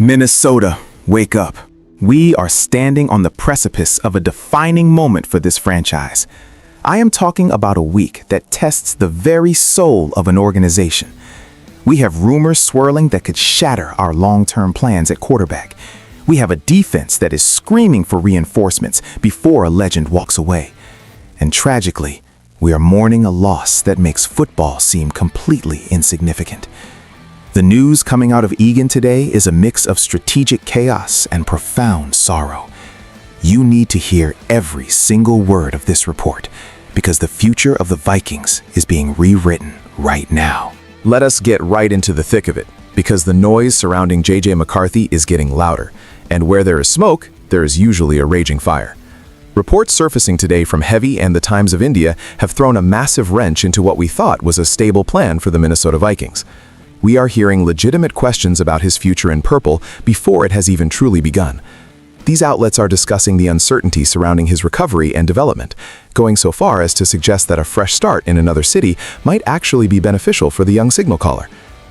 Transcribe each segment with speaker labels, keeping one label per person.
Speaker 1: Minnesota, wake up. We are standing on the precipice of a defining moment for this franchise. I am talking about a week that tests the very soul of an organization. We have rumors swirling that could shatter our long-term plans at quarterback. We have a defense that is screaming for reinforcements before a legend walks away. And tragically, we are mourning a loss that makes football seem completely insignificant. The news coming out of Eagan today is a mix of strategic chaos and profound sorrow. You need to hear every single word of this report, because the future of the Vikings is being rewritten right now.
Speaker 2: Let us get right into the thick of it, because the noise surrounding JJ McCarthy is getting louder, and where there is smoke, there is usually a raging fire. Reports surfacing today from Heavy and the Times of India have thrown a massive wrench into what we thought was a stable plan for the Minnesota Vikings. We are hearing legitimate questions about his future in purple before it has even truly begun. These outlets are discussing the uncertainty surrounding his recovery and development, going so far as to suggest that a fresh start in another city might actually be beneficial for the young signal caller.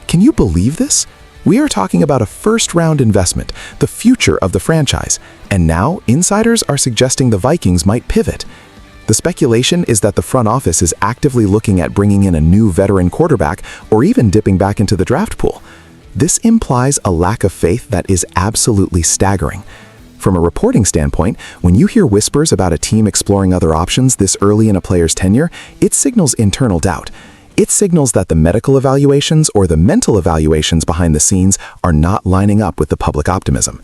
Speaker 2: Can you believe this? We are talking about a first-round investment, the future of the franchise, and now insiders are suggesting the Vikings might pivot. The speculation is that the front office is actively looking at bringing in a new veteran quarterback or even dipping back into the draft pool. This implies a lack of faith that is absolutely staggering. From a reporting standpoint, when you hear whispers about a team exploring other options this early in a player's tenure, it signals internal doubt. It signals that the medical evaluations or the mental evaluations behind the scenes are not lining up with the public optimism.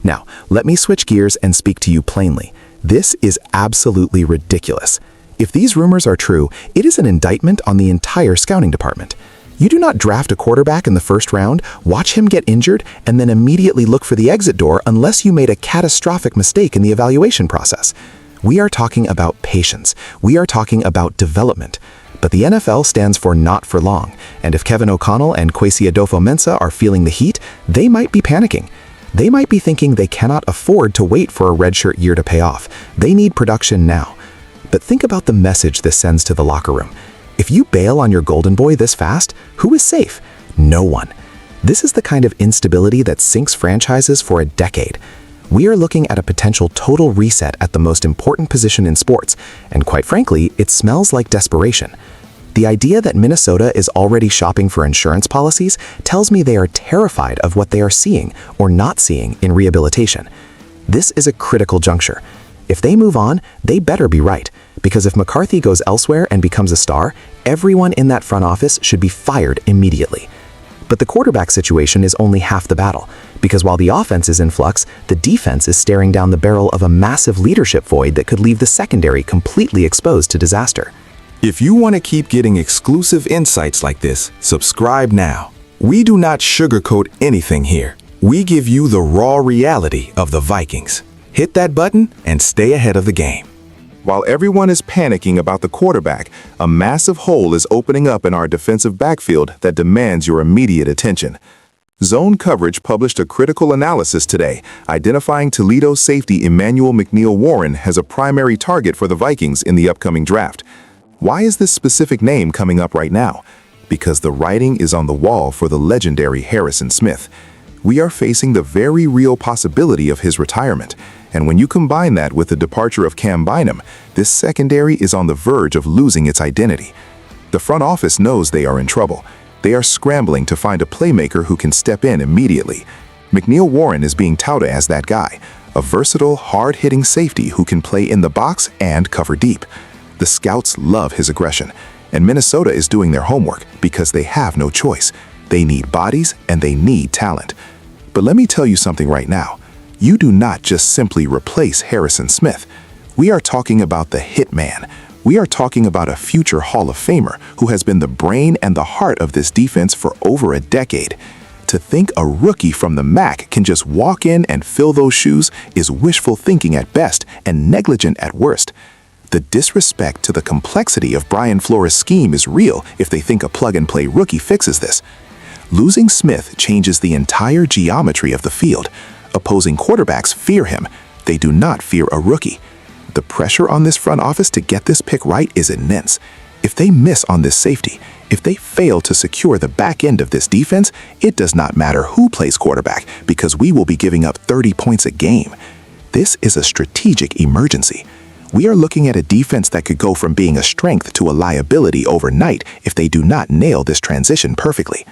Speaker 2: Now, let me switch gears and speak to you plainly. This is absolutely ridiculous. If these rumors are true, it is an indictment on the entire scouting department. You do not draft a quarterback in the first round, watch him get injured, and then immediately look for the exit door unless you made a catastrophic mistake in the evaluation process. We are talking about patience. We are talking about development. But the NFL stands for not for long, and if Kevin O'Connell and Kwesi Adofo-Mensah are feeling the heat, they might be panicking. They might be thinking they cannot afford to wait for a redshirt year to pay off. They need production now. But think about the message this sends to the locker room. If you bail on your golden boy this fast, who is safe? No one. This is the kind of instability that sinks franchises for a decade. We are looking at a potential total reset at the most important position in sports, and quite frankly, it smells like desperation. The idea that Minnesota is already shopping for insurance policies tells me they are terrified of what they are seeing or not seeing in rehabilitation. This is a critical juncture. If they move on, they better be right, because if McCarthy goes elsewhere and becomes a star, everyone in that front office should be fired immediately. But the quarterback situation is only half the battle, because while the offense is in flux, the defense is staring down the barrel of a massive leadership void that could leave the secondary completely exposed to disaster.
Speaker 1: If you want to keep getting exclusive insights like this, subscribe now. We do not sugarcoat anything here. We give you the raw reality of the Vikings. Hit that button and stay ahead of the game. While everyone is panicking about the quarterback, a massive hole is opening up in our defensive backfield that demands your immediate attention. Zone Coverage published a critical analysis today, identifying Toledo safety Emmanuel McNeil-Warren as a primary target for the Vikings in the upcoming draft. Why is this specific name coming up right now? Because the writing is on the wall for the legendary Harrison Smith. We are facing the very real possibility of his retirement, and when you combine that with the departure of Cam Bynum, this secondary is on the verge of losing its identity. The front office knows they are in trouble. They are scrambling to find a playmaker who can step in immediately. McNeil-Warren is being touted as that guy, a versatile, hard-hitting safety who can play in the box and cover deep. The scouts love his aggression, and Minnesota is doing their homework because they have no choice. They need bodies and they need talent. But let me tell you something right now. You do not just simply replace Harrison Smith. We are talking about the hitman. We are talking about a future Hall of Famer who has been the brain and the heart of this defense for over a decade. To think a rookie from the MAC can just walk in and fill those shoes is wishful thinking at best and negligent at worst. The disrespect to the complexity of Brian Flores' scheme is real if they think a plug-and-play rookie fixes this. Losing Smith changes the entire geometry of the field. Opposing quarterbacks fear him. They do not fear a rookie. The pressure on this front office to get this pick right is immense. If they miss on this safety, if they fail to secure the back end of this defense, it does not matter who plays quarterback because we will be giving up 30 points a game. This is a strategic emergency. We are looking at a defense that could go from being a strength to a liability overnight if they do not nail this transition perfectly.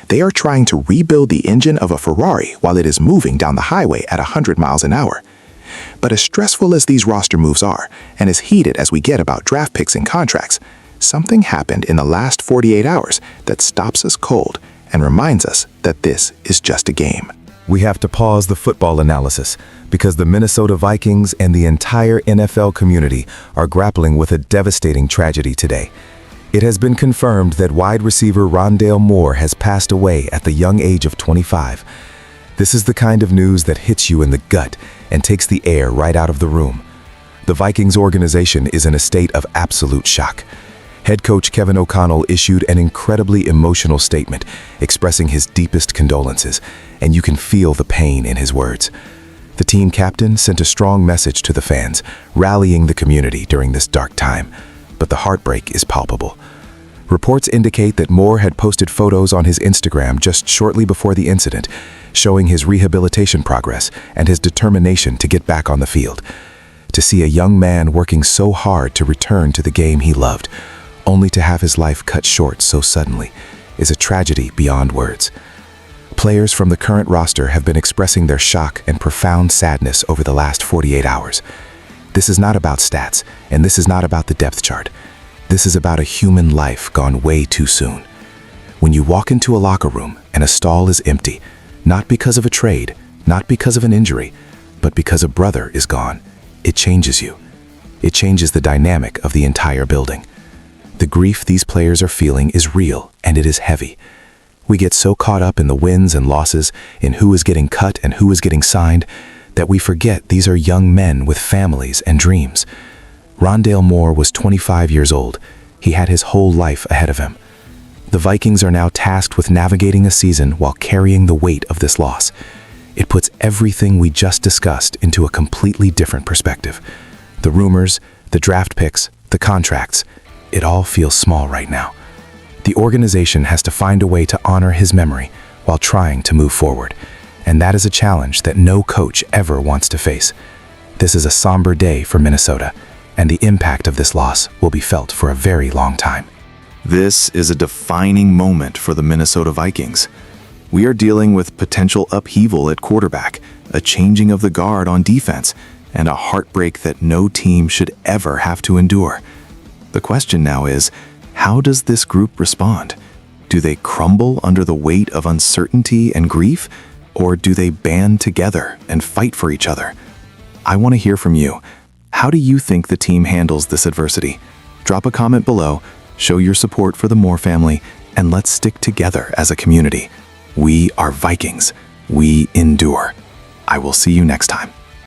Speaker 1: They are trying to rebuild the engine of a Ferrari while it is moving down the highway at 100 miles an hour. But as stressful as these roster moves are, and as heated as we get about draft picks and contracts, something happened in the last 48 hours that stops us cold and reminds us that this is just a game.
Speaker 2: We have to pause the football analysis because the Minnesota Vikings and the entire NFL community are grappling with a devastating tragedy today. It has been confirmed that wide receiver Rondale Moore has passed away at the young age of 25. This is the kind of news that hits you in the gut and takes the air right out of the room. The Vikings organization is in a state of absolute shock. Head coach Kevin O'Connell issued an incredibly emotional statement expressing his deepest condolences, and you can feel the pain in his words. The team captain sent a strong message to the fans, rallying the community during this dark time, but the heartbreak is palpable. Reports indicate that Moore had posted photos on his Instagram just shortly before the incident, showing his rehabilitation progress and his determination to get back on the field. To see a young man working so hard to return to the game he loved, only to have his life cut short so suddenly, is a tragedy beyond words. Players from the current roster have been expressing their shock and profound sadness over the last 48 hours. This is not about stats, and this is not about the depth chart. This is about a human life gone way too soon. When you walk into a locker room and a stall is empty, not because of a trade, not because of an injury, but because a brother is gone, it changes you. It changes the dynamic of the entire building. The grief these players are feeling is real, and it is heavy. We get so caught up in the wins and losses, in who is getting cut and who is getting signed, that we forget these are young men with families and dreams. Rondale Moore was 25 years old. He had his whole life ahead of him. The Vikings are now tasked with navigating a season while carrying the weight of this loss. It puts everything we just discussed into a completely different perspective. The rumors, the draft picks, the contracts, it all feels small right now. The organization has to find a way to honor his memory while trying to move forward. And that is a challenge that no coach ever wants to face. This is a somber day for Minnesota, and the impact of this loss will be felt for a very long time.
Speaker 3: This is a defining moment for the Minnesota Vikings. We are dealing with potential upheaval at quarterback, a changing of the guard on defense, and a heartbreak that no team should ever have to endure. The question now is, how does this group respond? Do they crumble under the weight of uncertainty and grief, or do they band together and fight for each other? I want to hear from you. How do you think the team handles this adversity? Drop a comment below, show your support for the Moore family, and let's stick together as a community. We are Vikings. We endure. I will see you next time.